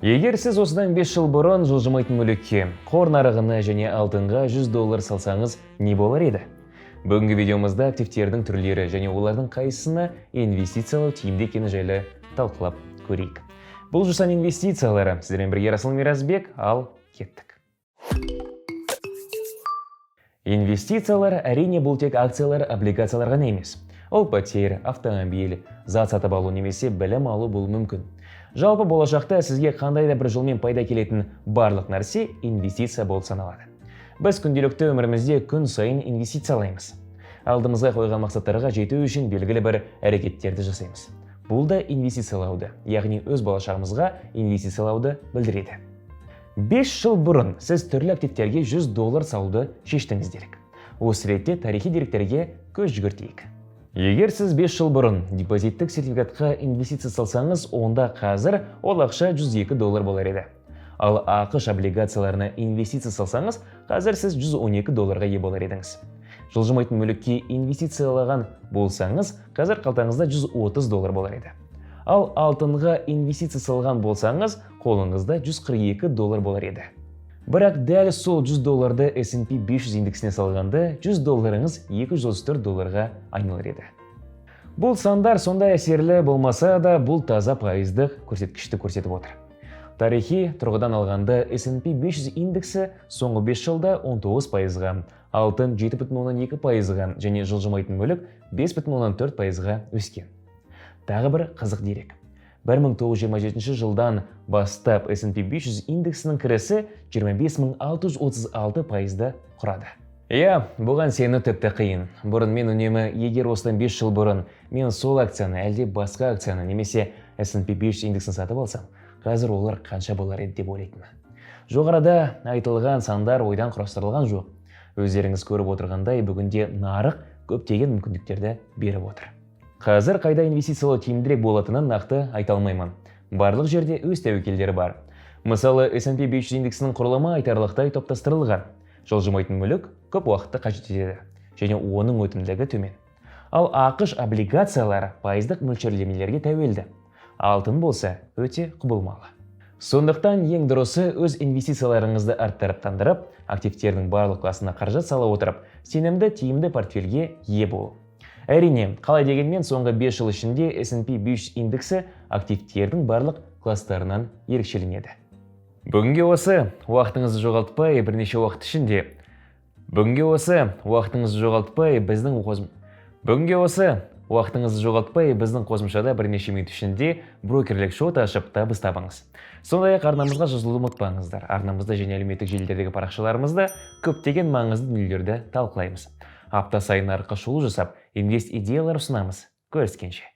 Егер сіз осыдан 5 жыл бұрын жылжымайтын мүлікке, қор нарығына және алтынға $100 салсаңыз, не болар еді? Бүгінгі видеомызда активтердің түрлері және олардың қайсысына инвестициялау тиімді екені жайлы талқылап көрейік. Бұл Жусан инвестициялары. Сіздермен бірге Расыл Миразбек, ал кеттік. Инвестициялар әрине бұл тек акциялар, облигациялар ғана емес. Ол пәтер, автомобиль, зат сатып алу немесе білім алу болуы мүмкін. Жалпы болашақта сізге қандай да бір жолмен пайда келетін барлық нәрсе инвестиция болып саналады. Біз күнделікті өмірімізде күн сайын инвестициялаймыз. Алдымызға қойған мақсаттарға жету үшін белгілі бір әрекеттерді жасаймыз. Бұл да инвестициялауды, яғни өз болашағымызға инвестициялауды білдіреді. 5 жыл бұрын сіз түрлі активтерге $100 салуды шештіңіз делік. Осы ретте тарихи деректерге көз жүгіртейік. Егер сіз 5 жыл бұрын депозиттік сертификатқа инвестиция салсаңыз, онда қазір ол ақша $102 болар еді. Ал ақш облигацияларына инвестиция салсаңыз, қазір сіз $112 ие болар едіңіз. Жылжымайтын мүлікке инвестициялаған болсаңыз, қазір қалтаңызда $130 болар еді. Ал алтынға инвестиция салған болсаңыз, қолыңызда $142 болар еді. Бірақ дәл сол $100 S&P 500 индексіне салғанда, $100 $234 айналар еді. Бұл сандар сондай әсерлі болмаса да, бұл таза пайыздық көрсеткішті көрсетіп отыр. Тарихи тұрғыдан алғанда S&P 500 индексі соңғы 5 жылда 19%-ға, алтын 7,2%-ға және жылжымайтын мүлік 5,4%-ға өскен. Тағы бір қызық дерек. 1927 жылдан бастап S&P 500 индексінің кірісі 25,636%-ды құрады. Бұған сені тіпті қиын. Бұрын мен үнемі, егер осыдан 5 жыл бұрын мен сол акцияны, әлде басқа акцияны немесе S&P 500 индексін сатып алсам, қазір олар қанша болар еді деп ойлайтын. Жоғарыда айтылған сандар ойдан құрастырылған жоқ. Өздеріңіз көріп отырғандай, бүгінде нарық көптеген мүмкіндіктерді беріп отыр. Қазір қайда инвестициялау тиімдірек болатынын нақты айта алмаймын. Барлық жерде өз тәуекелдері бар. Мысалы, S&P 500 индексінің құрылымы айтарлықтай топтастырылған. Жылжымайтын мүлік көп уақытты қажет етеді және оның өтімділігі төмен. Ал ақш облигациялары пайыздық мөлшерлемелерге тәуелді. Алтын болса өте құбылмалы. Сондықтан ең дұрысы өз инвестицияларыңызды арттырып, активтердің барлық класына қаражат сала отырып, сенімді тиімді портфельге ие болу. Әрине, қалай дегенмен соңғы 5 жыл ішінде S&P 500 индексі активтердің барлық кластарынан ерекшеленеді. Бүгінге осы уақытыңызды жоғалтпай, бірнеше уақыт ішінде біздің қосымшада бірнеше минут ішінде брокерлік шот ашып табыс табыңыз. Сондай-ақ арнамызға жазылуды ұмытпаңыздар. Арнамызда және әлеуметтік желілердегі парақшаларымызда көптеген маңызды дүниелерді талқылаймыз. Апта сайын нарыққа шолу жасап, инвест идеялар ұсынамыз. Көріскенше.